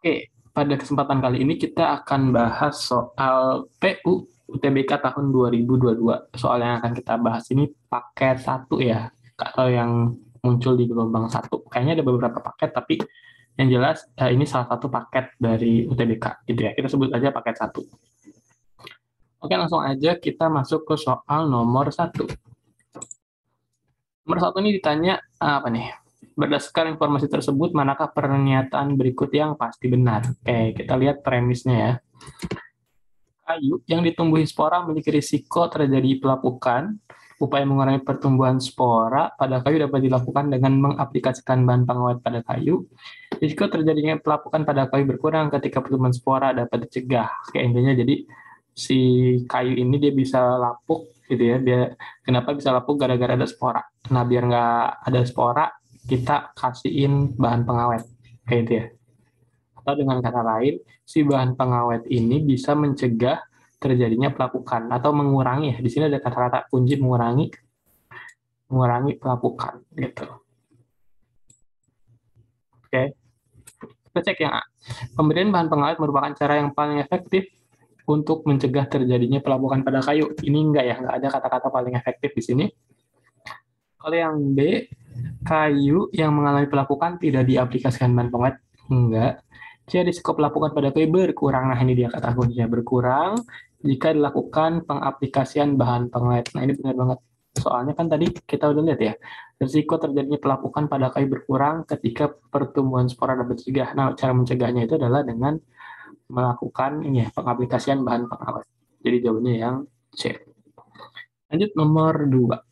Oke, pada kesempatan kali ini kita akan bahas soal PU UTBK tahun 2022. Soal yang akan kita bahas ini paket satu ya, atau yang muncul di gelombang satu. Kayaknya ada beberapa paket, tapi yang jelas ini salah satu paket dari UTBK gitu ya. Kita sebut aja paket satu. Oke, langsung aja kita masuk ke soal nomor satu. Nomor satu ini ditanya apa nih? Berdasarkan informasi tersebut, manakah pernyataan berikut yang pasti benar? Oke, kita lihat premisnya ya. Kayu yang ditumbuhi spora memiliki risiko terjadi pelapukan. Upaya mengurangi pertumbuhan spora pada kayu dapat dilakukan dengan mengaplikasikan bahan pengawet pada kayu. Risiko terjadinya pelapukan pada kayu berkurang ketika pertumbuhan spora dapat dicegah. Kayak intinya jadi si kayu ini dia bisa lapuk gitu ya. Kenapa bisa lapuk gara-gara ada spora. Nah biar nggak ada spora kita kasihin bahan pengawet kayak itu ya. Atau dengan kata lain, si bahan pengawet ini bisa mencegah terjadinya pelapukan atau mengurangi. Di sini ada kata-kata kunci mengurangi, mengurangi pelapukan gitu. Oke, kita cek yang A. Pemberian bahan pengawet merupakan cara yang paling efektif untuk mencegah terjadinya pelapukan pada kayu. Ini enggak ya, enggak ada kata-kata paling efektif di sini. Kalau yang B, kayu yang mengalami pelapukan tidak diaplikasikan bahan pengawet. Enggak. Jadi risiko pelapukan pada kayu berkurang. Nah, ini dia kata kuncinya, berkurang jika dilakukan pengaplikasian bahan pengawet. Nah, ini benar banget. Soalnya kan tadi kita udah lihat ya, risiko terjadinya pelapukan pada kayu berkurang ketika pertumbuhan spora dapat dicegah. Nah, cara mencegahnya itu adalah dengan melakukan ini ya, pengaplikasian bahan pengawet. Jadi jawabannya yang C. Lanjut nomor 2.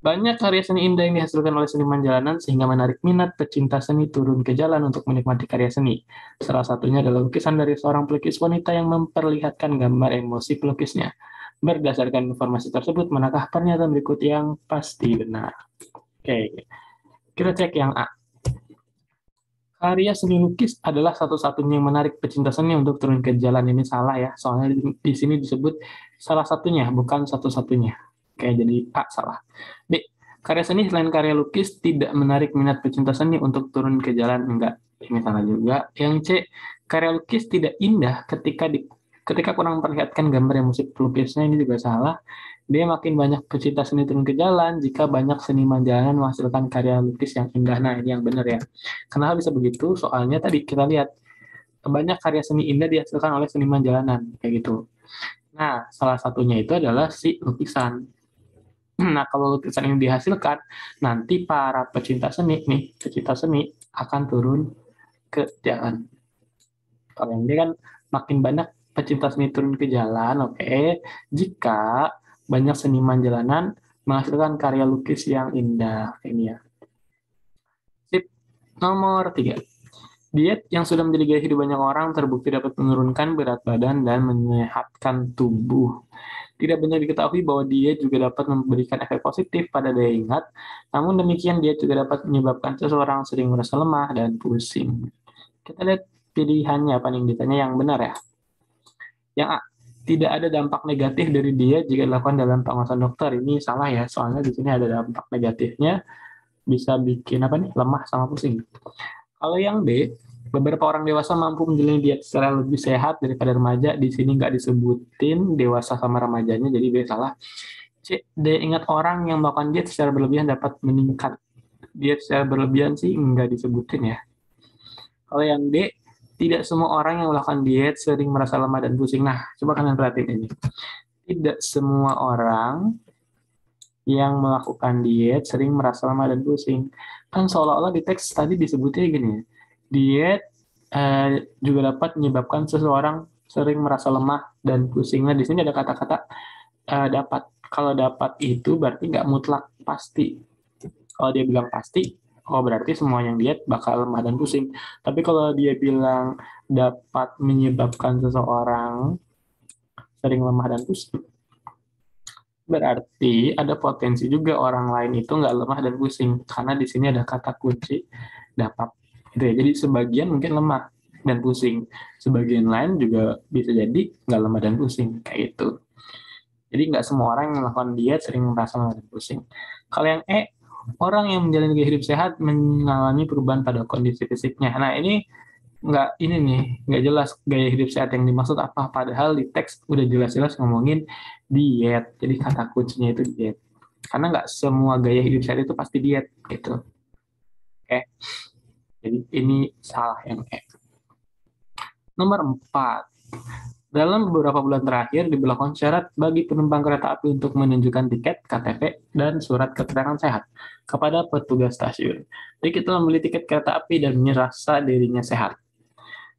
Banyak karya seni indah yang dihasilkan oleh seniman jalanan sehingga menarik minat pecinta seni turun ke jalan untuk menikmati karya seni. Salah satunya adalah lukisan dari seorang pelukis wanita yang memperlihatkan gambar emosi pelukisnya. Berdasarkan informasi tersebut, manakah pernyataan berikut yang pasti benar? Oke, kita cek yang A. Karya seni lukis adalah satu-satunya yang menarik pecinta seni untuk turun ke jalan. Ini salah ya, soalnya di sini disebut salah satunya, bukan satu-satunya. Oke, jadi A salah. B. Karya seni selain karya lukis tidak menarik minat pecinta seni untuk turun ke jalan. Enggak, ini salah juga. Yang C. Karya lukis tidak indah ketika kurang memperlihatkan gambar yang musik pelukisnya. Ini juga salah. Dia makin banyak pecinta seni turun ke jalan jika banyak seniman jalanan menghasilkan karya lukis yang indah. Nah, ini yang benar ya. Kenapa bisa begitu? Soalnya tadi kita lihat banyak karya seni indah dihasilkan oleh seniman jalanan kayak gitu. Nah, salah satunya itu adalah si lukisan. Nah, kalau lukisan ini dihasilkan, nanti para pecinta seni akan turun ke jalan. Kalau yang ini kan makin banyak pecinta seni turun ke jalan, oke. Jika banyak seniman jalanan menghasilkan karya lukis yang indah. Ini ya. Sip. Nomor 3. Diet yang sudah menjadi gaya hidup banyak orang terbukti dapat menurunkan berat badan dan menyehatkan tubuh. Tidak banyak diketahui bahwa diet juga dapat memberikan efek positif pada daya ingat, namun demikian diet juga dapat menyebabkan seseorang sering merasa lemah dan pusing. Kita lihat pilihannya apa nih ditanya yang benar ya. Yang A, tidak ada dampak negatif dari diet jika dilakukan dalam pengawasan dokter. Ini salah ya, soalnya di sini ada dampak negatifnya, bisa bikin apa nih, lemah sama pusing. Kalau yang B, beberapa orang dewasa mampu menjalani diet secara lebih sehat daripada remaja. Di sini nggak disebutin dewasa sama remajanya, jadi B salah. C, D, ingat orang yang melakukan diet secara berlebihan dapat meningkat. Diet secara berlebihan sih nggak disebutin ya. Kalau yang D, tidak semua orang yang melakukan diet sering merasa lemah dan pusing. Nah, coba kalian perhatiin ini. Tidak semua orang yang melakukan diet sering merasa lemah dan pusing. Kan seolah-olah di teks tadi disebutnya gini, diet juga dapat menyebabkan seseorang sering merasa lemah dan pusing. Nah, di sini ada kata-kata dapat. Kalau dapat itu berarti nggak mutlak pasti. Kalau dia bilang pasti, oh berarti semua yang diet bakal lemah dan pusing. Tapi kalau dia bilang dapat menyebabkan seseorang sering lemah dan pusing, berarti ada potensi juga orang lain itu nggak lemah dan pusing. Karena di sini ada kata kunci dapat. Gitu ya. Jadi sebagian mungkin lemah dan pusing. Sebagian lain juga bisa jadi nggak lemah dan pusing. Kayak itu. Jadi nggak semua orang yang melakukan diet sering merasa lemah dan pusing. Kalau yang E, orang yang menjalani gaya hidup sehat mengalami perubahan pada kondisi fisiknya. Nah ini nggak jelas gaya hidup sehat yang dimaksud apa. Padahal di teks udah jelas-jelas ngomongin diet. Jadi kata kuncinya itu diet. Karena nggak semua gaya hidup sehat itu pasti diet gitu. Oke, jadi ini salah yang E. Nomor 4. Dalam beberapa bulan terakhir diberlakukan syarat bagi penumpang kereta api untuk menunjukkan tiket, KTP, dan surat keterangan sehat kepada petugas stasiun. Jadi kita membeli tiket kereta api dan merasa dirinya sehat.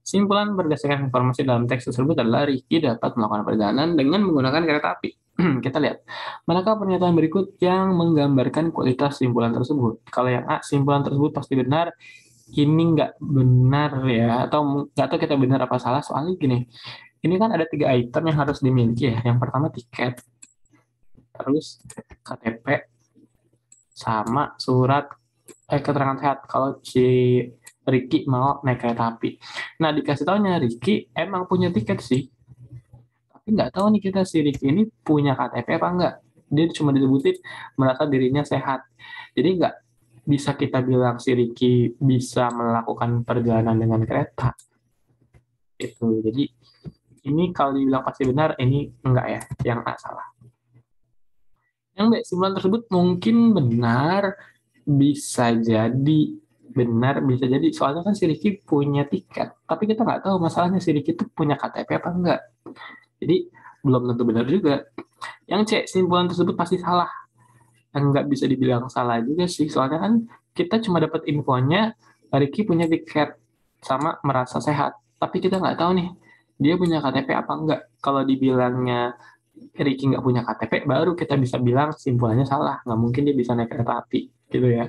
Simpulan berdasarkan informasi dalam teks tersebut adalah Ricky dapat melakukan perjalanan dengan menggunakan kereta api. Kita lihat, manakah pernyataan berikut yang menggambarkan kualitas simpulan tersebut? Kalau yang A, simpulan tersebut pasti benar, ini nggak benar ya, atau nggak tahu kita benar apa salah, soalnya gini, ini kan ada 3 item yang harus dimiliki ya. Yang pertama tiket, terus KTP, sama surat keterangan sehat kalau si Ricky mau naik kereta api. Nah, dikasih tahunya Ricky emang punya tiket sih, tapi nggak tahu nih kita si Ricky ini punya KTP apa enggak. Dia cuma disebutin merasa dirinya sehat. Jadi nggak bisa kita bilang si Ricky bisa melakukan perjalanan dengan kereta. Itu. Jadi ini kalau dibilang pasti benar, ini enggak ya, yang A salah. Yang B, simpulan tersebut mungkin benar, bisa jadi benar, bisa jadi. Soalnya kan si Ricky punya tiket, tapi kita nggak tahu masalahnya si Ricky itu punya KTP apa enggak. Jadi belum tentu benar juga. Yang C, simpulan tersebut pasti salah. Nggak bisa dibilang salah juga sih, soalnya kan kita cuma dapat infonya Ricky punya tiket sama merasa sehat, tapi kita nggak tahu nih dia punya KTP apa enggak. Kalau dibilangnya Ricky nggak punya KTP, baru kita bisa bilang simpulannya salah. Nggak mungkin dia bisa naik kereta api, gitu ya.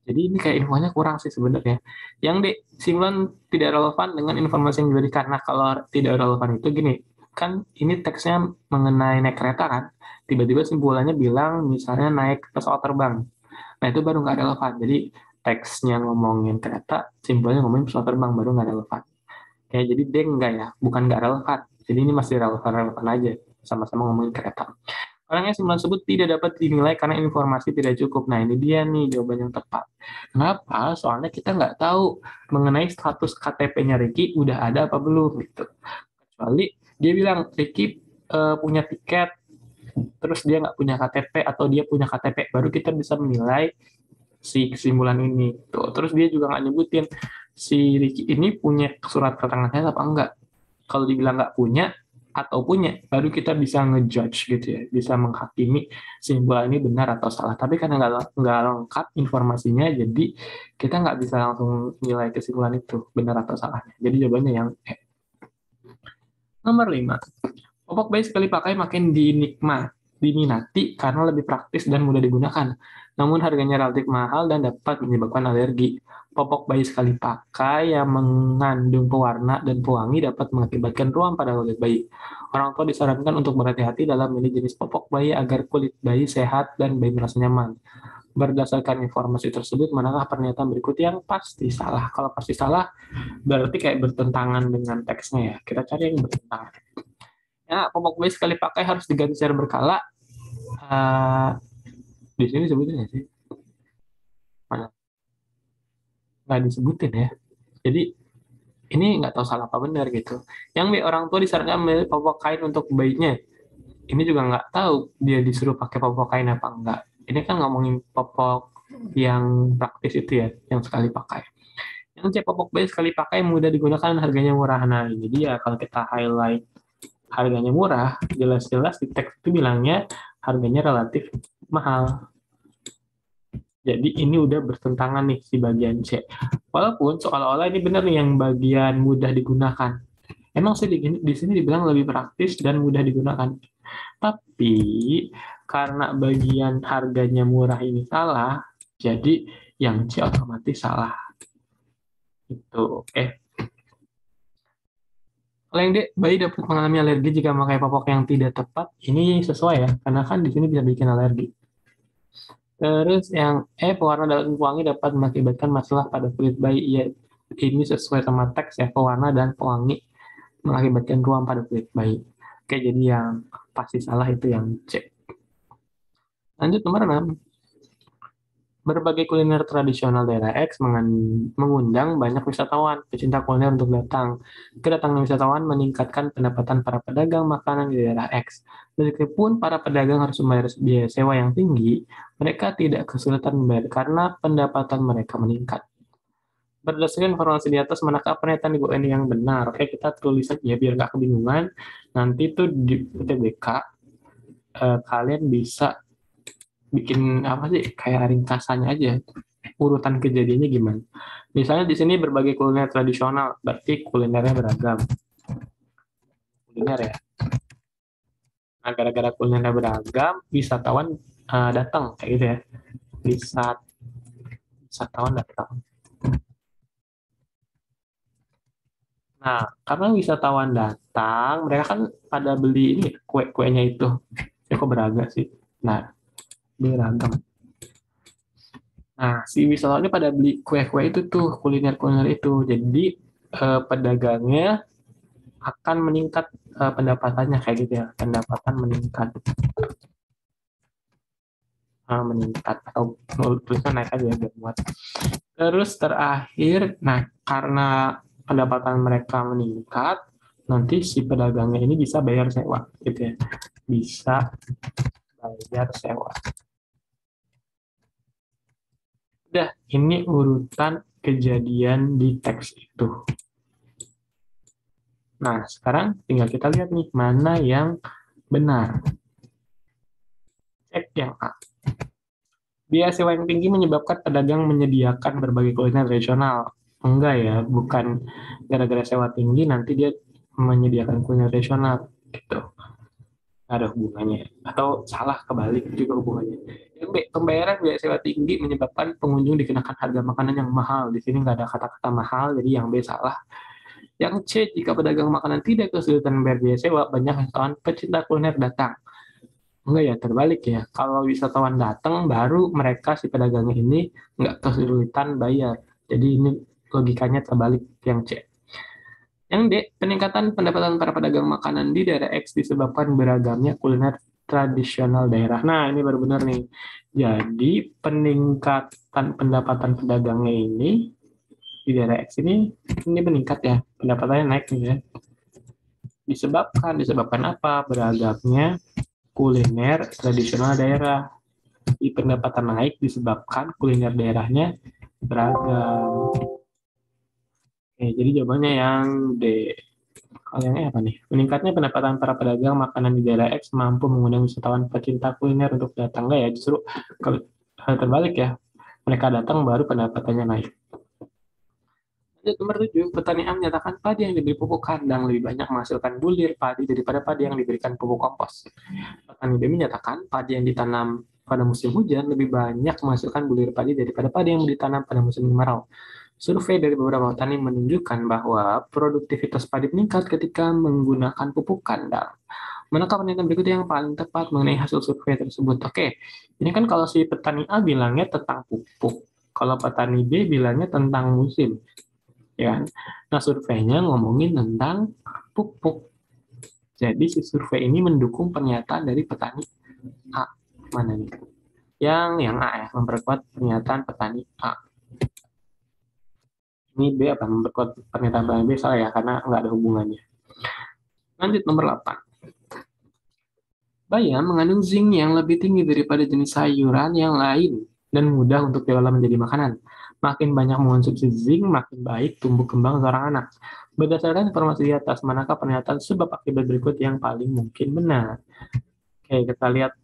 Jadi ini kayak infonya kurang sih sebenarnya. Yang D, simpulan tidak relevan dengan informasi yang diberikan. Nah, kalau tidak relevan itu gini, kan ini teksnya mengenai naik kereta kan. Tiba-tiba simpulannya bilang misalnya naik pesawat terbang. Nah, itu baru nggak relevan. Jadi teksnya ngomongin kereta, simpulannya ngomongin pesawat terbang, baru nggak relevan. Kayak jadi D enggak ya, bukan nggak relevan. Jadi ini masih relevan-relevan aja. Sama-sama ngomongin kereta. Orangnya simpulan tersebut tidak dapat dinilai karena informasi tidak cukup. Nah, ini dia nih jawaban yang tepat. Kenapa? Soalnya kita nggak tahu mengenai status KTP-nya Ricky udah ada apa belum gitu. Kecuali dia bilang Ricky punya tiket, terus dia nggak punya KTP atau dia punya KTP, baru kita bisa menilai si kesimpulan ini. Tuh. Terus dia juga nggak nyebutin si Ricky ini punya surat keterangan sehat apa enggak. Kalau dibilang nggak punya atau punya, baru kita bisa ngejudge gitu ya, bisa menghakimi simpulan ini benar atau salah. Tapi karena nggak lengkap informasinya, jadi kita nggak bisa langsung nilai kesimpulan itu benar atau salahnya. Jadi jawabannya yang E. Nomor 5. Popok bayi sekali pakai makin diminati karena lebih praktis dan mudah digunakan. Namun harganya relatif mahal dan dapat menyebabkan alergi. Popok bayi sekali pakai yang mengandung pewarna dan pewangi dapat mengakibatkan ruam pada kulit bayi. Orang tua disarankan untuk berhati-hati dalam memilih jenis popok bayi agar kulit bayi sehat dan bayi merasa nyaman. Berdasarkan informasi tersebut, manakah pernyataan berikut yang pasti salah? Kalau pasti salah, berarti kayak bertentangan dengan teksnya ya. Kita cari yang bertentangan. Ya, popok bayi sekali pakai harus diganti secara berkala. Uh, di sini disebutin ya sih? Mana? Nggak disebutin ya. Jadi ini nggak tahu salah apa benar gitu. Yang B, orang tua disarankan memilih popok kain untuk bayinya. Ini juga nggak tahu dia disuruh pakai popok kain apa enggak. Ini kan ngomongin popok yang praktis itu ya, yang sekali pakai. Yang C, popok bayi sekali pakai mudah digunakan dan harganya murah. Nah, ini dia kalau kita highlight harganya murah, jelas-jelas di teks itu bilangnya harganya relatif mahal. Jadi ini udah bertentangan nih si bagian C. Walaupun seolah-olah ini benar nih yang bagian mudah digunakan. Emang sih di sini dibilang lebih praktis dan mudah digunakan. Tapi karena bagian harganya murah ini salah, jadi yang C otomatis salah. Itu oke. Kalau yang D, bayi dapat mengalami alergi jika memakai popok yang tidak tepat. Ini sesuai ya, karena kan di sini bisa bikin alergi. Terus yang E, pewarna dan pewangi dapat mengakibatkan masalah pada kulit bayi. Ya, ini sesuai sama teks ya, pewarna dan pewangi mengakibatkan ruam pada kulit bayi. Oke, jadi yang pasti salah itu yang C. Lanjut nomor 6. Berbagai kuliner tradisional daerah X mengundang banyak wisatawan, pecinta kuliner untuk datang. Kedatangan wisatawan meningkatkan pendapatan para pedagang makanan di daerah X. Meskipun para pedagang harus membayar biaya sewa yang tinggi, mereka tidak kesulitan membayar karena pendapatan mereka meningkat. Berdasarkan informasi di atas, manakah pernyataan Ibu Eni yang benar? Oke, kita tulis aja biar nggak kebingungan. Nanti tuh di UTBK, kalian bisa bikin apa sih, kayak ringkasannya aja, urutan kejadiannya gimana. Misalnya di sini berbagai kuliner tradisional, berarti kulinernya beragam. Kuliner ya. Nah, gara-gara kulinernya beragam, wisatawan datang kayak gitu ya. Wisatawan datang. Nah, karena wisatawan datang, mereka kan pada beli ini kue-kuenya itu. Ya kok beragam sih? Nah, beragam. Nah, si wisatawan ini pada beli kue-kue itu tuh, kuliner-kuliner itu. Jadi pedagangnya akan meningkat, pendapatannya kayak gitu ya, pendapatan meningkat, meningkat atau tulisnya naik aja ya biar muat. Terus terakhir, nah karena pendapatan mereka meningkat, nanti si pedagangnya ini bisa bayar sewa gitu ya, bisa bayar sewa. Udah, ini urutan kejadian di teks itu. Nah, sekarang tinggal kita lihat nih mana yang benar. Cek yang A. Biaya sewa yang tinggi menyebabkan pedagang menyediakan berbagai kuliner tradisional. Enggak ya, bukan gara-gara sewa tinggi nanti dia menyediakan kuliner tradisional gitu. Nggak ada hubungannya. Atau salah, kebalik juga hubungannya. Yang B, pembayaran biaya sewa tinggi menyebabkan pengunjung dikenakan harga makanan yang mahal. Di sini nggak ada kata-kata mahal, jadi yang B salah. Yang C, jika pedagang makanan tidak kesulitan membayar biaya sewa, banyak wisatawan pecinta kuliner datang. Enggak ya, terbalik ya. Kalau wisatawan datang, baru mereka si pedagangnya ini nggak kesulitan bayar. Jadi ini logikanya terbalik yang C. Yang D, peningkatan pendapatan para pedagang makanan di daerah X disebabkan beragamnya kuliner tradisional daerah. Nah, ini baru benar nih. Jadi peningkatan pendapatan pedagangnya ini di daerah X ini meningkat ya. Pendapatannya naik nih ya. Disebabkan apa? Beragamnya kuliner tradisional daerah. Di pendapatan naik disebabkan kuliner daerahnya beragam. Oke, jadi jawabannya yang D. Kalau yang E apa nih? Meningkatnya pendapatan para pedagang makanan di daerah X mampu mengundang wisatawan pecinta kuliner untuk datang. Enggak ya, justru kalau terbalik ya. Mereka datang baru pendapatannya naik. Lanjut nomor 7, petani A menyatakan padi yang diberi pupuk kandang lebih banyak menghasilkan bulir padi daripada padi yang diberikan pupuk kompos. Petani B menyatakan padi yang ditanam pada musim hujan lebih banyak menghasilkan bulir padi daripada padi yang ditanam pada musim kemarau. Survei dari beberapa petani menunjukkan bahwa produktivitas padi meningkat ketika menggunakan pupuk kandang. Manakah pernyataan berikut yang paling tepat mengenai hasil survei tersebut? Oke, ini kan kalau si petani A bilangnya tentang pupuk, kalau petani B bilangnya tentang musim, ya. Nah, surveinya ngomongin tentang pupuk. Jadi si survei ini mendukung pernyataan dari petani A. Mana nih? Yang A ya, memperkuat pernyataan petani A. Ini B apa? Memperkuat pernyataan petani B, salah ya, karena nggak ada hubungannya. Lanjut nomor 8. Bayam mengandung zinc yang lebih tinggi daripada jenis sayuran yang lain dan mudah untuk diolah menjadi makanan. Makin banyak mengonsumsi zinc, makin baik tumbuh kembang seorang anak. Berdasarkan informasi di atas, manakah pernyataan sebab akibat berikut yang paling mungkin benar? Oke, kita lihat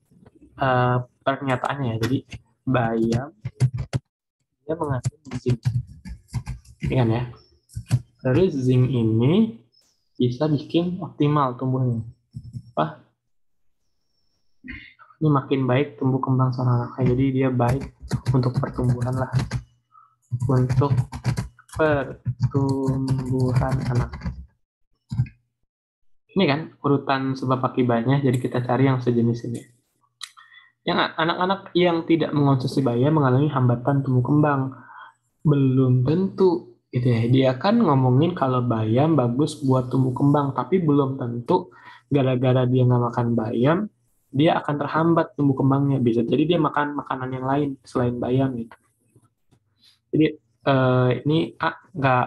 pernyataannya ya. Jadi bayam dia mengandung zinc, ini kan ya. Dari zinc ini bisa bikin optimal tumbuhnya. Apa? Ini makin baik tumbuh kembang seorang anak. Jadi dia baik untuk pertumbuhan lah. Untuk pertumbuhan anak. Ini kan urutan sebab akibatnya, jadi kita cari yang sejenis ini. Yang anak-anak yang tidak mengonsumsi bayam mengalami hambatan tumbuh kembang. Belum tentu gitu ya. Dia kan ngomongin kalau bayam bagus buat tumbuh kembang, tapi belum tentu gara-gara dia nggak makan bayam dia akan terhambat tumbuh kembangnya. Bisa jadi dia makan makanan yang lain selain bayam gitu. Jadi ini nggak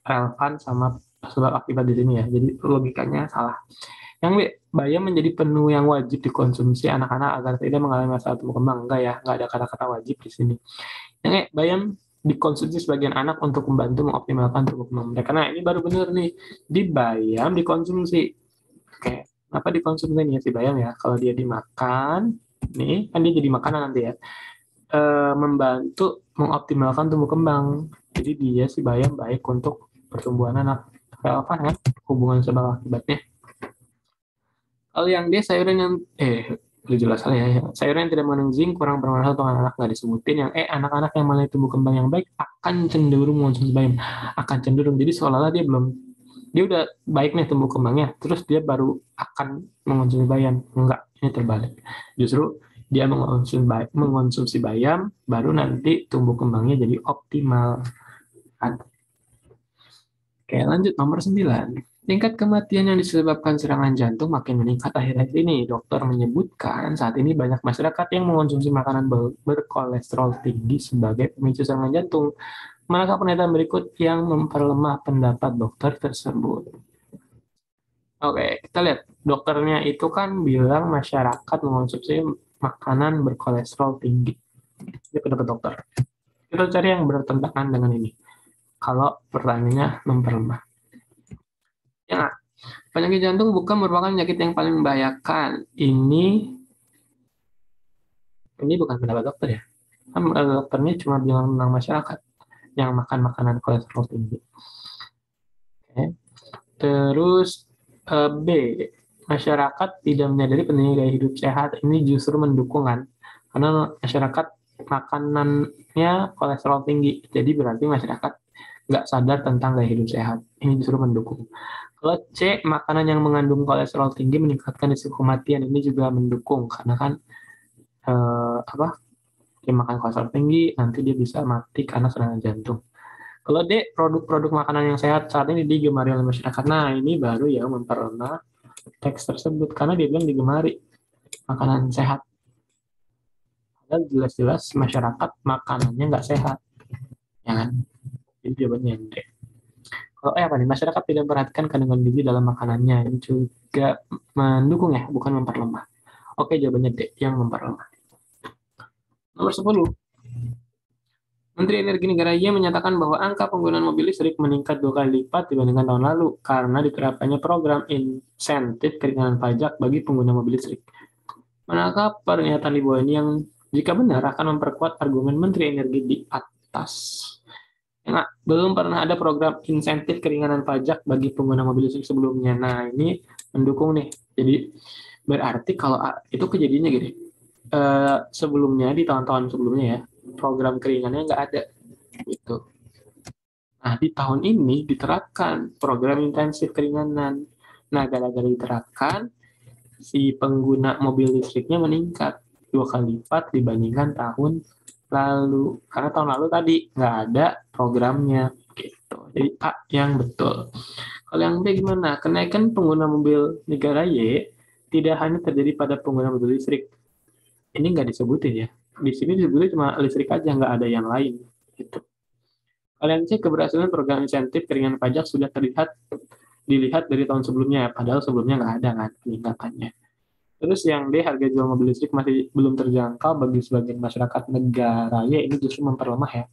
relevan sama sebab akibat di sini ya. Jadi logikanya salah. Yang B, bayam menjadi penuh yang wajib dikonsumsi anak-anak agar tidak mengalami masalah tumbuh kembang. Enggak ya, enggak ada kata-kata wajib di sini. Yang E, bayam dikonsumsi sebagian anak untuk membantu mengoptimalkan tumbuh kembang mereka. Nah, ini baru benar nih. Di bayam dikonsumsi. Oke, apa dikonsumsi nih ya si bayam ya? Kalau dia dimakan, nih kan dia jadi makanan nanti ya. Membantu mengoptimalkan tumbuh kembang. Jadi dia si bayam baik untuk pertumbuhan anak. Apa ya? Hubungan sebab akibatnya. Kalau yang dia sayuran yang udah jelas lah ya. Sayuran yang tidak mengandung zinc kurang bermanfaat untuk anak-anak nggak disebutin. Yang anak-anak yang mulai tumbuh kembang yang baik akan cenderung mengonsumsi bayam. Akan cenderung. Jadi seolah-olah dia udah baik nih tumbuh kembangnya, terus dia baru akan mengonsumsi bayam. Enggak, ini terbalik. Justru dia mengonsumsi bayam, baru nanti tumbuh kembangnya jadi optimal. Oke, lanjut nomor 9. Tingkat kematian yang disebabkan serangan jantung makin meningkat akhir-akhir ini. Dokter menyebutkan saat ini banyak masyarakat yang mengonsumsi makanan berkolesterol tinggi sebagai pemicu serangan jantung. Manakah penelitian berikut yang memperlemah pendapat dokter tersebut? Oke, kita lihat. Dokternya itu kan bilang masyarakat mengonsumsi makanan berkolesterol tinggi. Ini pendapat dokter. Kita cari yang bertentangan dengan ini. Kalau pertanyaannya memperlemah. Ya, penyakit jantung bukan merupakan penyakit yang paling membahayakan. Ini bukan pendapat dokter ya. Kan dokternya cuma bilang tentang masyarakat yang makan makanan kolesterol tinggi. Oke. Terus B, masyarakat tidak menyadari pentingnya gaya hidup sehat. Ini justru mendukung kan, karena masyarakat makanannya kolesterol tinggi, jadi berarti masyarakat nggak sadar tentang gaya hidup sehat. Ini justru mendukung. Kalau C, makanan yang mengandung kolesterol tinggi meningkatkan risiko kematian. Ini juga mendukung karena kan dia makan kolesterol tinggi, nanti dia bisa mati karena serangan jantung. Kalau D, produk-produk makanan yang sehat saat ini digemari oleh masyarakat. Nah, ini baru ya memperlemah teks tersebut karena dia bilang digemari makanan sehat. Padahal jelas-jelas masyarakat makanannya nggak sehat, ya kan? Jadi jawabannya D. Kalau apa nih? Masyarakat tidak memperhatikan kandungan gizi dalam makanannya. Ini juga mendukung ya, bukan memperlemah. Oke, jawabannya D, yang memperlemah. Nomor 10. Menteri Energi Negara Y menyatakan bahwa angka penggunaan mobil listrik meningkat 2 kali lipat dibandingkan tahun lalu karena diterapkannya program insentif keringanan pajak bagi pengguna mobil listrik. Manakah pernyataan di bawah ini yang jika benar akan memperkuat argumen Menteri Energi di atas? Nah, belum pernah ada program insentif keringanan pajak bagi pengguna mobil listrik sebelumnya. Nah, ini mendukung nih. Jadi berarti kalau itu kejadiannya gini. Sebelumnya di tahun-tahun sebelumnya ya, program keringanannya nggak ada gitu. Nah, di tahun ini diterapkan program intensif keringanan. Nah, gara-gara diterapkan, si pengguna mobil listriknya meningkat 2 kali lipat dibandingkan tahun lalu. Karena tahun lalu tadi nggak ada programnya gitu. Jadi A yang betul. Kalau yang B gimana? Kenaikan pengguna mobil negara Y tidak hanya terjadi pada pengguna mobil listrik. Ini nggak disebutin ya. Di sini disebutnya cuma listrik aja, nggak ada yang lain. Gitu. Kalau yang C, keberhasilan program insentif keringanan pajak sudah dilihat dari tahun sebelumnya, padahal sebelumnya nggak ada kan peningkatannya. Terus yang D, harga jual mobil listrik masih belum terjangkau bagi sebagian masyarakat negara Y, ini justru memperlemah ya.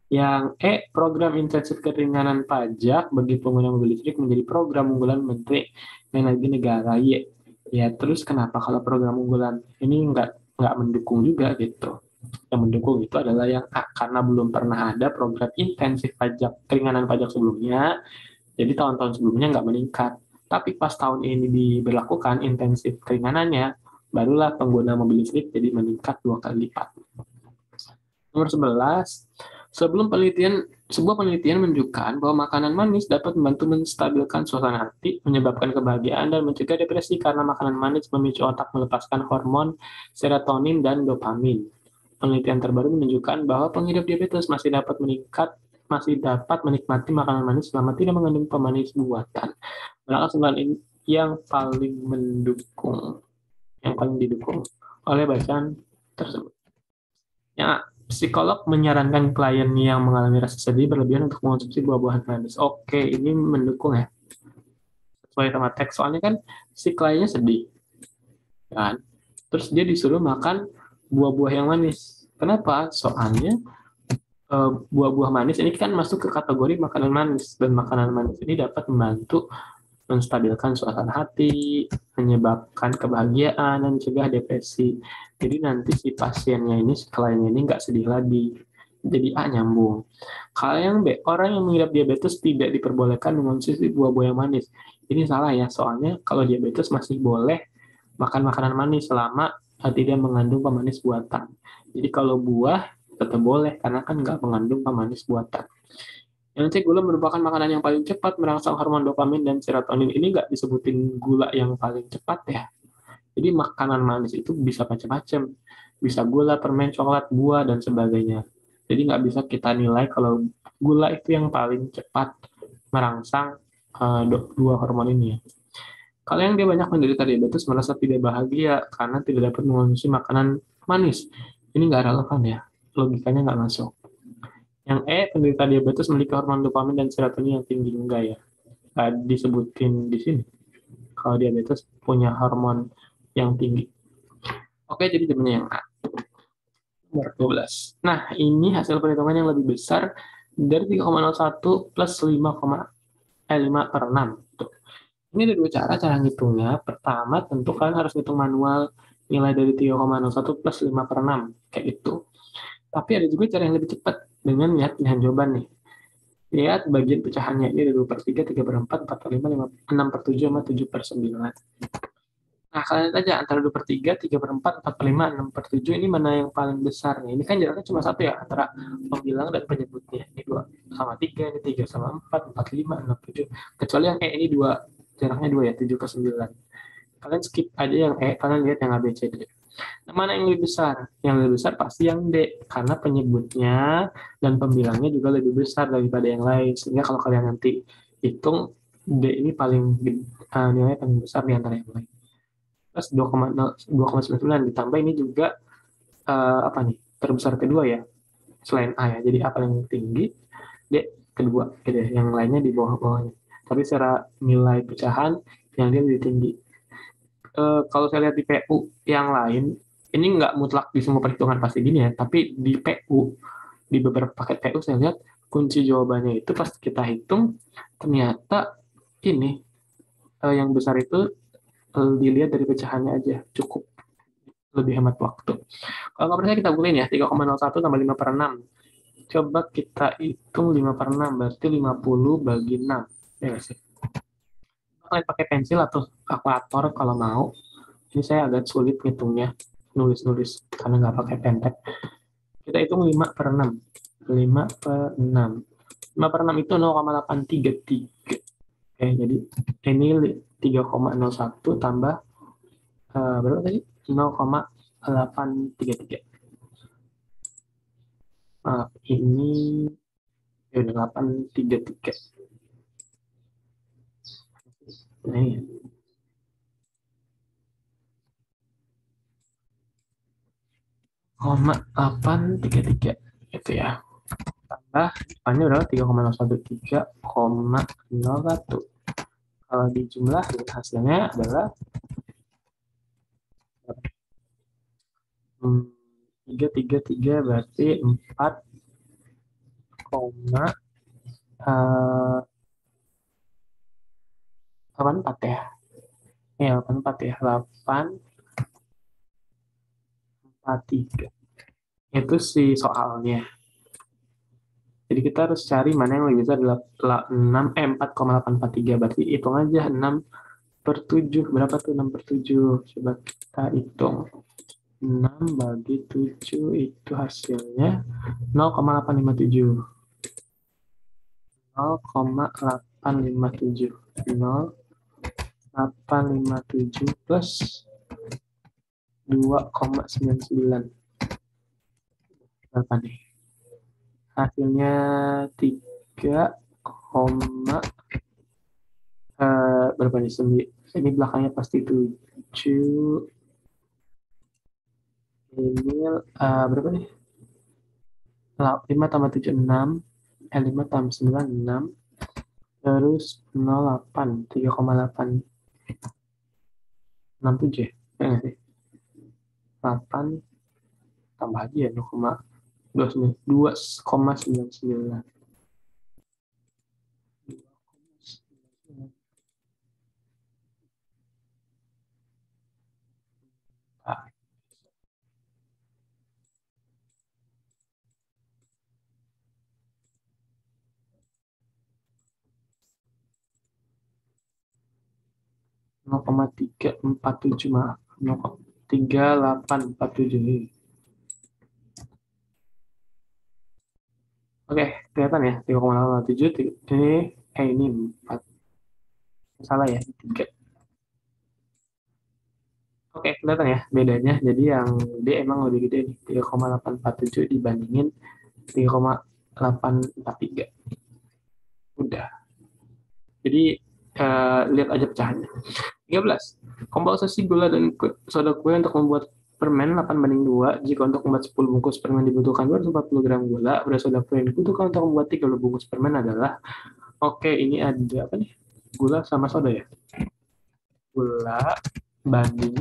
Yang E, program insentif keringanan pajak bagi pengguna mobil listrik menjadi program unggulan Menteri Energi Negara Y. Ya, terus kenapa kalau program unggulan ini nggak mendukung juga gitu? Yang mendukung itu adalah yang A, karena belum pernah ada program intensif pajak keringanan pajak sebelumnya, jadi tahun-tahun sebelumnya nggak meningkat. Tapi pas tahun ini diberlakukan intensif keringanannya, barulah pengguna mobil listrik jadi meningkat 2 kali lipat. Nomor 11, sebuah penelitian menunjukkan bahwa makanan manis dapat membantu menstabilkan suasana hati, menyebabkan kebahagiaan, dan mencegah depresi karena makanan manis memicu otak melepaskan hormon serotonin dan dopamin. Penelitian terbaru menunjukkan bahwa pengidap diabetes masih dapat menikmati makanan manis selama tidak mengandung pemanis buatan. Manakah 9 ini yang paling mendukung? yang paling didukung oleh bacaan tersebut. Ya, psikolog menyarankan klien yang mengalami rasa sedih berlebihan untuk mengonsumsi buah-buahan manis. Oke, ini mendukung ya, sesuai sama teks. Soalnya kan si kliennya sedih, kan? Terus dia disuruh makan buah-buah yang manis. Kenapa? Soalnya buah-buah manis ini kan masuk ke kategori makanan manis, dan makanan manis ini dapat membantu menstabilkan suasana hati, menyebabkan kebahagiaan, dan mencegah depresi. Jadi nanti si pasiennya ini, si kliennya ini nggak sedih lagi. Jadi A nyambung. Kalau yang B, orang yang mengidap diabetes tidak diperbolehkan mengonsumsi buah-buah yang manis. Ini salah ya, soalnya kalau diabetes masih boleh makan makanan manis selama tidak mengandung pemanis buatan. Jadi kalau buah tetap boleh karena kan nggak mengandung pemanis buatan. Yang C, gula merupakan makanan yang paling cepat merangsang hormon dopamin dan serotonin. Ini nggak disebutin gula yang paling cepat ya. Jadi makanan manis itu bisa macam-macam. Bisa gula, permen, coklat, buah, dan sebagainya. Jadi nggak bisa kita nilai kalau gula itu yang paling cepat merangsang dua hormon ini ya. Kalau yang dia banyak menderita diabetes merasa tidak bahagia karena tidak dapat mengonsumsi makanan manis. Ini nggak relevan ya. Logikanya nggak masuk. Yang E, penderita diabetes memiliki hormon dopamin dan serotonin yang tinggi. Enggak ya. Nggak disebutin di sini. Kalau diabetes punya hormon yang tinggi. Oke, jadi jawabannya yang A. Nomor 12. Nah, ini hasil perhitungan yang lebih besar dari 3,01 plus 5 per 6. Tuh. Ini ada dua cara ngitungnya. Pertama, tentu kalian harus hitung manual nilai dari 3,01 plus 5 per 6. Kayak itu. Tapi ada juga cara yang lebih cepat dengan lihat pilihan jawaban nih. Lihat bagian pecahannya. Ini ada 2 per 3, 3 per 4, 4 per 5, 6 per 7, sama 7 per 9. Nah, kalian aja antara 2 per 3, 3 per 4, 4 per 5, 6 per 7, ini mana yang paling besar nih? Ini kan jaraknya cuma satu ya, antara pembilang dan penyebutnya. Ini 2 sama 3, ini 3 sama 4, 4, 5, 6, 7. Kecuali yang E ini 2, jaraknya 2 ya, 7 per 9. Kalian skip aja yang E, kalian lihat yang A, B, C, D. Nah, mana yang lebih besar? Yang lebih besar pasti yang D, karena penyebutnya dan pembilangnya juga lebih besar daripada yang lain. Sehingga kalau kalian nanti hitung, D ini nilai paling besar di antara yang lain. Plus 2,9 ditambah ini juga apa nih, terbesar kedua ya, selain A ya. Jadi A paling tinggi, D kedua, gitu ya. Yang lainnya di bawah-bawahnya. Tapi secara nilai pecahan yang dia lebih tinggi. Kalau saya lihat di PU yang lain, ini nggak mutlak di semua perhitungan pasti gini ya, tapi di PU, di beberapa paket PU saya lihat kunci jawabannya itu pas kita hitung ternyata ini yang besar itu dilihat dari pecahannya aja, cukup lebih hemat waktu. Kalau nggak percaya kita googling ya, 3,01 tambah 5 per 6. Coba kita hitung 5 per 6, berarti 50 bagi 6. Ya nggak sih? Kalian pakai pensil atau kalkulator kalau mau. Ini saya agak sulit ngitungnya, nulis-nulis, karena nggak pakai pentek. Kita hitung 5 per 6. 5 per 6. 5 per 6 itu 0,833. Oke, jadi ini 3,01 tambah berapa tadi? 0,833. Ini ya 833. Nah, ini 0,833 itu ya. Tambah depannya berapa? 3,013,01. Kalau dijumlahin hasilnya adalah 333, berarti 4 koma 84 ya. Ya, 84 ya. 843. Itu sih soalnya. Jadi kita harus cari mana yang lebih besar, 4,843. Berarti hitung aja 6 per 7. Berapa tuh 6 per 7? Coba kita hitung. 6 bagi 7 itu hasilnya 0,857. 0,857. 0,857 plus 2,99. Berapa nih? Hasilnya 3, berapa nih? Ini belakangnya pasti 7. Ini berapa nih? 5 tambah 7, 6. 5 tambah 9, 6. Terus 0,8, 3,8. 67 ya? Ya nggak sih? 8 tambah aja ya 0,29. 2,99. Ah, 0,347 maaf. 0,3847. Oke, kelihatan ya 3,87. Ini 4. Salah ya, 3. Oke, kelihatan ya bedanya. Jadi yang D emang lebih gede nih, 3,847 dibandingin 3,843. Udah. Jadi lihat aja pecahannya. 13. Komposisi gula dan soda kue untuk membuat permen 8:2. Jika untuk membuat 10 bungkus permen dibutuhkan 240 gram gula, beras soda kue yang dibutuhkan untuk membuat 30 bungkus permen adalah, oke, ini ada apa nih? Gula sama soda ya? Gula banding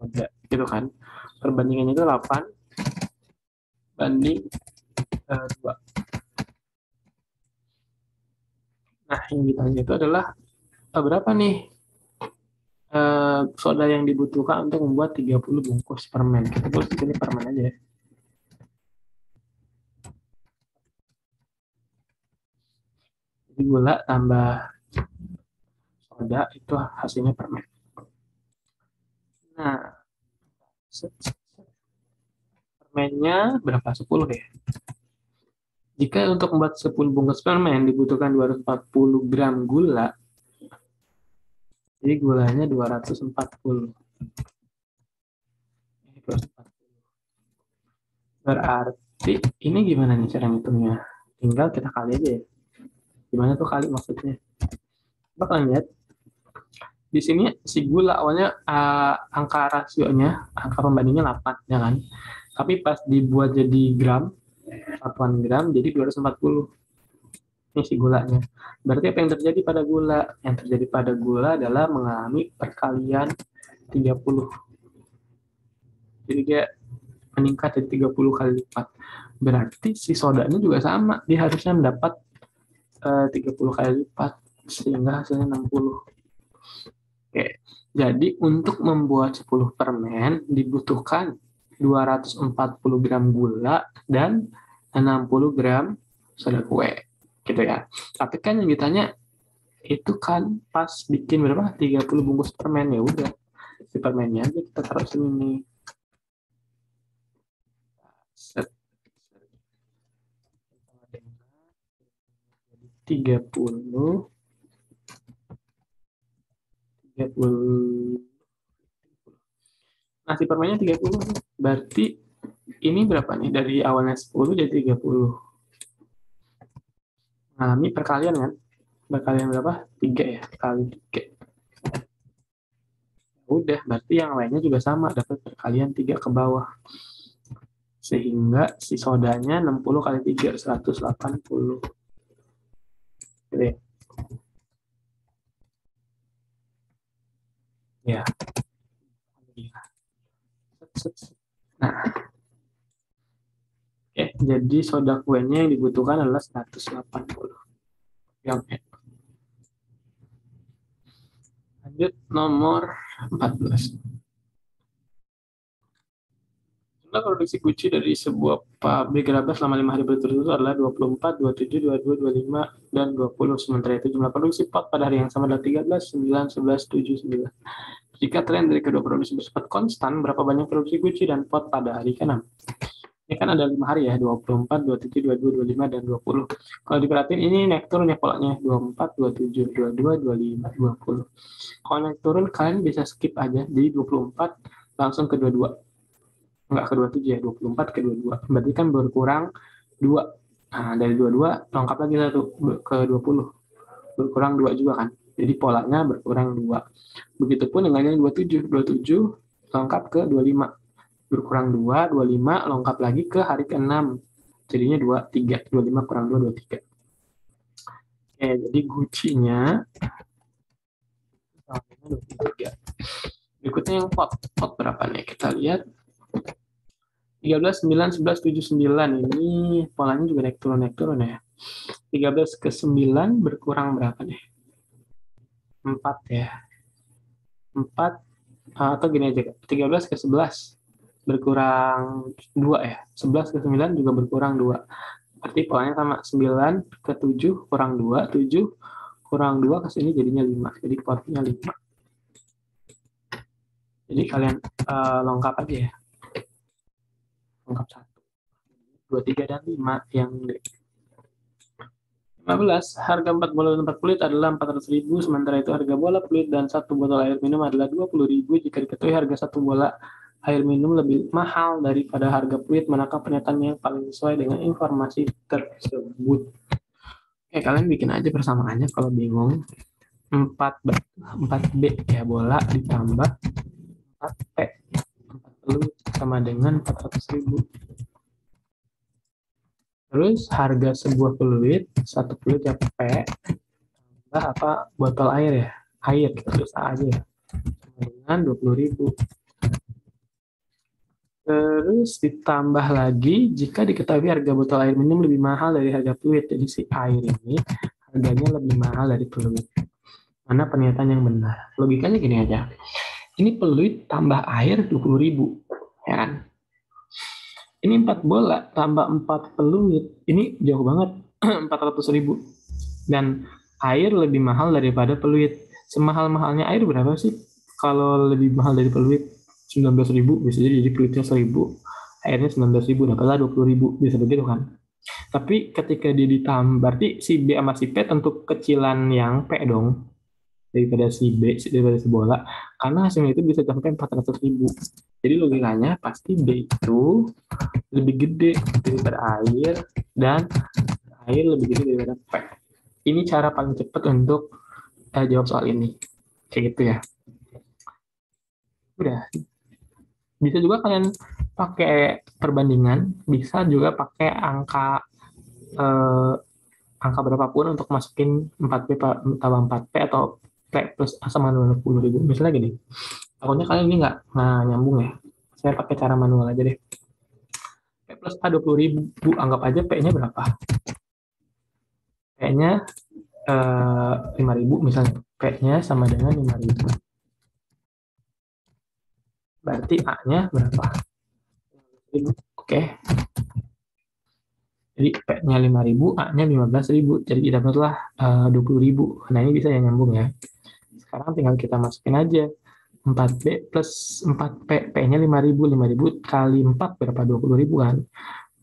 soda, gitu kan? Perbandingannya itu 8 banding 2. Nah, yang ditanya itu adalah berapa nih soda yang dibutuhkan untuk membuat 30 bungkus permen. Kita tulis di sini permen aja ya. Jadi gula tambah soda itu hasilnya permen. Nah, permennya berapa? 10 ya. Jika untuk membuat 10 bungkus permen dibutuhkan 240 gram gula, jadi gulanya 240. Berarti ini gimana nih cara ngitungnya? Tinggal kita kali aja ya. Gimana tuh kali maksudnya? Coba kalian lihat. Di sini si gula awalnya angka rasionya, angka pembandingnya 8, ya kan? Tapi pas dibuat jadi gram, satuan gram, jadi 240. Ini si gulanya. Berarti apa yang terjadi pada gula? Yang terjadi pada gula adalah mengalami perkalian 30. Jadi dia meningkat dari 30 kali lipat. Berarti si sodanya juga sama. Dia harusnya mendapat 30 kali lipat. Sehingga hasilnya 60. Oke. Jadi untuk membuat 10 permen dibutuhkan 240 gram gula dan 60 gram soda kue. Gitu ya. Tapi kan yang ditanya itu kan pas bikin berapa? 30 bungkus permen. Ya udah. Si permennya aja kita taruh sini nih. Set. 30. 30. Nah, si permennya 30. Berarti ini berapa nih? Dari awalnya 10 jadi 30. Mengalami perkalian kan? Perkalian berapa? 3 ya? Kali 3. Udah, berarti yang lainnya juga sama. Dapat perkalian 3 ke bawah. Sehingga si sodanya 60 kali 3, 180. Gitu ya. Ya. Nah, jadi soda kuenya yang dibutuhkan adalah 180 gram. Lanjut nomor 14. Jumlah produksi Gucci dari sebuah pabrik gerabah selama 5 hari berturut-turut adalah 24, 27, 22, 25, dan 20. Sementara itu jumlah produksi pot pada hari yang sama adalah 13, 9, 11, 7, 9. Jika tren dari kedua produksi bersifat konstan, berapa banyak produksi Gucci dan pot pada hari ke-6? Ini kan ada 5 hari ya, 24, 27, 22, 25, dan 20. Kalau diperhatiin ini naik turun ya polanya, 24, 27, 22, 25, 20. Kalau naik turun kalian bisa skip aja, jadi 24 langsung ke 22. Enggak ke 27 ya, 24 ke 22. Berarti kan berkurang 2. Nah, dari 22 lengkap lagi satu ke 20. Berkurang 2 juga kan. Jadi polanya berkurang 2. Begitupun dengan yang 27. 27 lengkap ke 25. berkurang 2, 25, lengkap lagi ke hari ke-6. Jadinya 23, 25 kurang 2, 23. Oke, jadi Gucci-nya 23. Berikutnya yang pot. Pot berapa nih? Kita lihat. 13, 9, 11, 7, 9. Ini polanya juga naik turun ya. 13 ke 9 berkurang berapa nih? 4 ya. 4, atau gini aja. 13 ke 11 berkurang 2 ya. 11 ke 9 juga berkurang 2. Berarti polanya sama. 9 ke 7 kurang 2. 7 kurang 2 ke sini jadinya 5. Jadi potnya 5. Jadi kalian lengkap aja ya. Lengkap 1. 2, 3, dan 5 yang 15. Harga 4 bola dan 4 peluit adalah 400.000, sementara itu harga bola peluit dan 1 botol air minum adalah 20.000. Jika diketahui harga 1 bola air minum lebih mahal daripada harga peluit, manakah pernyataan yang paling sesuai dengan informasi tersebut? Oke, kalian bikin aja persamaannya kalau bingung. 4B ya, bola ditambah 4P. 4 peluit sama dengan 400.000. Terus harga sebuah peluit, satu peluit ya P, tambah apa, botol air ya, air, terus A aja ya, dengan 20.000. Terus ditambah lagi jika diketahui harga botol air minum lebih mahal dari harga peluit. Jadi si air ini harganya lebih mahal dari peluit. Mana pernyataan yang benar? Logikanya gini aja. Ini peluit tambah air 20.000, ya kan? Ini 4 bola tambah 4 peluit, ini jauh banget, 400.000. Dan air lebih mahal daripada peluit. Semahal-mahalnya air berapa sih? Kalau lebih mahal dari peluit, 19.000, bisa jadi peluitnya 1.000, airnya 19.000, dapatlah 20.000, bisa begitu kan? Tapi ketika dia ditambah, berarti si B sama si P tentu kecilan yang P dong, daripada si B, daripada si bola, karena hasilnya itu bisa sampai 400.000. Jadi logikanya pasti B itu lebih gede daripada air, dan air lebih gede daripada P. Ini cara paling cepat untuk jawab soal ini. Kayak gitu ya. Udah. Bisa juga kalian pakai perbandingan, bisa juga pakai angka berapapun untuk masukin 4P tambah 4P atau P plus A sama 20.000. Misalnya gini, takutnya kalian ini nggak nyambung ya. Saya pakai cara manual aja deh. P plus A 20.000, anggap aja P-nya berapa? P-nya 5.000 misalnya. P-nya sama dengan 5.000. Berarti A-nya berapa? 5.000. Oke. Jadi P-nya 5.000, A-nya 15.000. Jadi dapatlah 20.000. Nah, ini bisa ya nyambung ya. Sekarang tinggal kita masukin aja. 4B plus 4P. P-nya 5.000. 5.000 kali 4 berapa? 20.000 kan?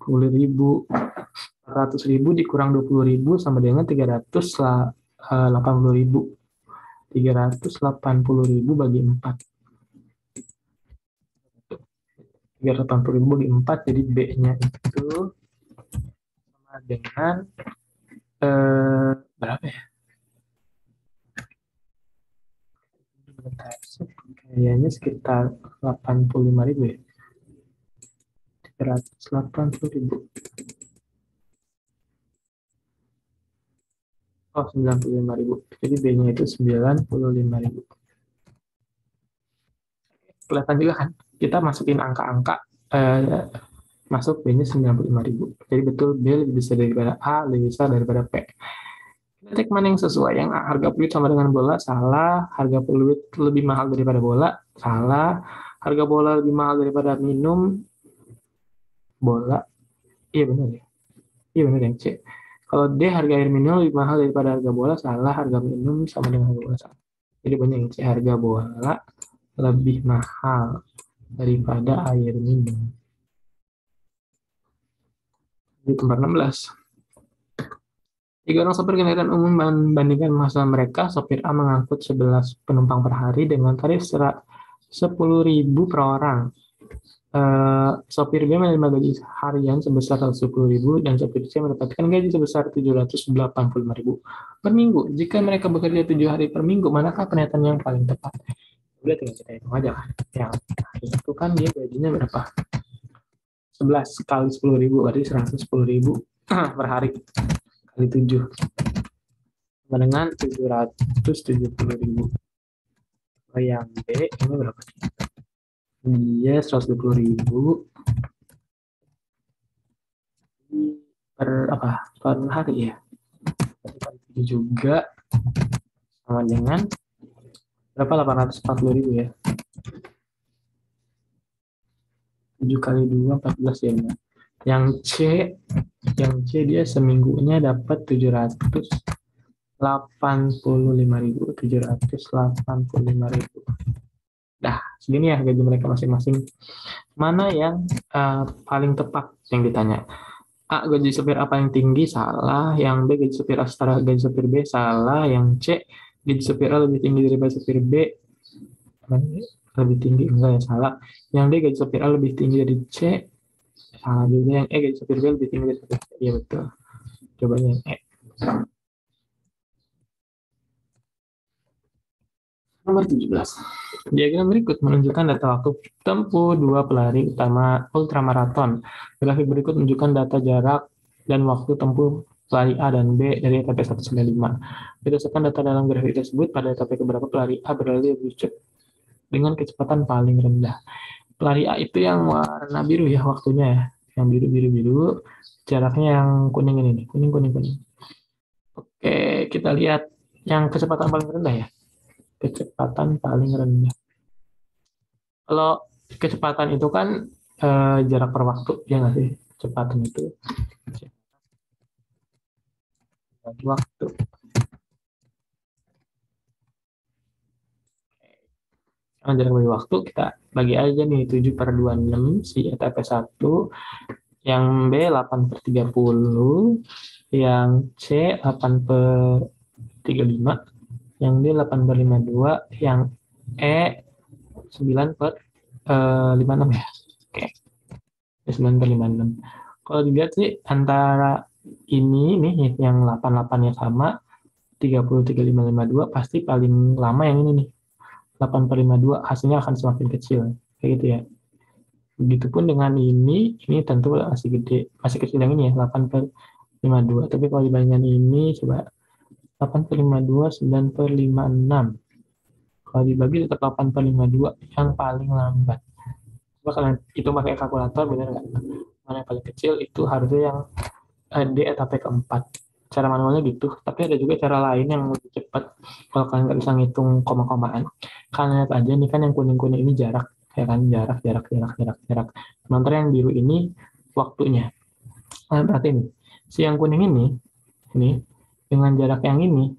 20.000. 100.000 dikurang 20.000 sama dengan 380.000. 380.000 bagi 4. 380.000 bagi 4, jadi B-nya itu sama dengan berapa ya? Kayaknya sekitar 85.000 ya. 380.000. Oh, 95.000. Jadi B-nya itu 95.000. Kelihatan juga kan? Kita masukin angka-angka, masuk B-nya 95.000. Jadi betul B lebih besar daripada A, lebih besar daripada P. Kita cek mana yang sesuai. Yang harga peluit sama dengan bola, salah. Harga peluit lebih mahal daripada bola, salah. Harga bola lebih mahal daripada minum, bola. Iya benar ya. Iya benar yang C. Kalau D harga air minum lebih mahal daripada harga bola, salah. Harga minum sama dengan harga bola, salah. Jadi banyak yang C. Harga bola lebih mahal daripada air minum. Di tempat 16. 3 orang sopir kendaraan umum membandingkan masa mereka. Sopir A mengangkut 11 penumpang per hari dengan tarif 10.000 per orang. Sopir B menerima gaji harian sebesar 110.000 dan sopir C mendapatkan gaji sebesar 785.000 per minggu. Jika mereka bekerja 7 hari per minggu, manakah pernyataan yang paling tepat? Udah tinggal kita hitung aja kan. Yang itu kan dia gajinya berapa? 11 kali 10.000 berarti 110.000 per hari kali 7 sama dengan 770.000. Oh, yang B ini berapa? Dia 120.000 per apa? Per hari ya. Ini juga sama dengan berapa? 840.000 ya. 7 kali 2 14 ya. Yang C dia seminggunya dapat 785.000. Dah, segini ya gaji mereka masing-masing. Mana yang paling tepat yang ditanya? A, gaji supir A paling tinggi, salah. Yang B, gaji supir A setara gaji supir B, salah. Yang C, gaji supir A lebih tinggi daripada supir B, lebih tinggi, enggak ya, salah. Yang D, gaji supir A lebih tinggi dari C, salah juga. Yang E, gaji supir B lebih tinggi dari supir C, iya betul. Coba yang E. Nomor 17. Diagram berikut menunjukkan data waktu tempuh dua pelari utama ultramaraton. Grafik berikut menunjukkan data jarak dan waktu tempuh pelari A dan B dari etapa 195. Berdasarkan data dalam grafik tersebut, pada etapa keberapa pelari A berlari lebih cepat dengan kecepatan paling rendah. Pelari A itu yang warna biru ya waktunya ya. Yang biru-biru-biru, jaraknya yang kuning ini nih. Kuning-kuning-kuning. Oke, kita lihat yang kecepatan paling rendah ya. Kecepatan paling rendah. Kalau kecepatan itu kan jarak per waktu, ya nggak sih? Kecepatan itu waktu. Karena jarak bagi waktu, kita bagi aja nih 7/26 si ETP 1, yang B 8/30, yang C 8/35, yang D 8/52, yang E 9/56 ya. Oke, 9/56. Kalau dilihat sih antara ini nih yang 88-nya sama 30/35/52 pasti paling lama yang ini nih 8/52, hasilnya akan semakin kecil kayak gitu ya. Begitupun dengan ini tentu masih gede, masih kecil yang ini ya 8/52. Tapi kalau dibandingkan ini coba 8/52, 9/56. Kalau dibagi tetap 8/52 yang paling lambat. Coba kalian itu pakai kalkulator benar nggak? Mana yang paling kecil itu harusnya yang D etapa keempat. Cara manualnya gitu, tapi ada juga cara lain yang lebih cepat kalau kalian nggak bisa ngitung koma-komaan. Kalian lihat aja nih kan yang kuning-kuning ini jarak, ya kan, jarak. Sementara yang biru ini waktunya. Kalian perhatiin nih, si yang kuning ini dengan jarak yang ini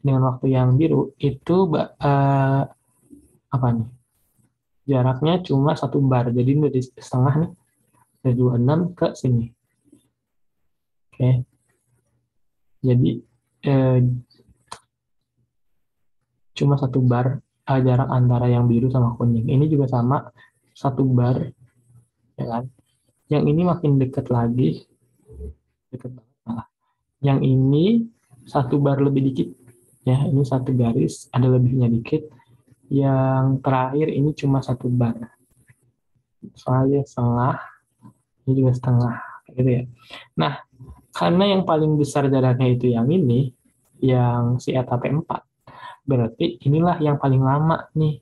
dengan waktu yang biru itu apa nih? Jaraknya cuma 1 bar, jadi ini dari setengah nih, dari 26 ke sini. Oke, jadi cuma 1 bar jarak antara yang biru sama kuning. Ini juga sama 1 bar, ya kan? Yang ini makin dekat lagi, dekat banget malah. Yang ini 1 bar lebih dikit, ya. Ini 1 garis, ada lebihnya dikit. Yang terakhir ini cuma 1 bar. Soalnya setengah, ini juga setengah, gitu ya. Nah, karena yang paling besar jaraknya itu yang ini, yang si etapa 4, berarti inilah yang paling lama nih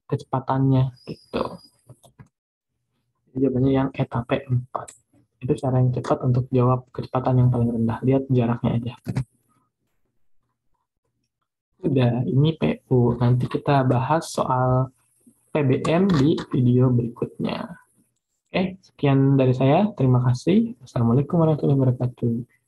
kecepatannya gitu. Jawabannya yang etapa 4. Itu cara yang cepat untuk jawab kecepatan yang paling rendah. Lihat jaraknya aja. Udah, ini PU. Nanti kita bahas soal PBM di video berikutnya. Oke, sekian dari saya. Terima kasih. Assalamualaikum warahmatullahi wabarakatuh.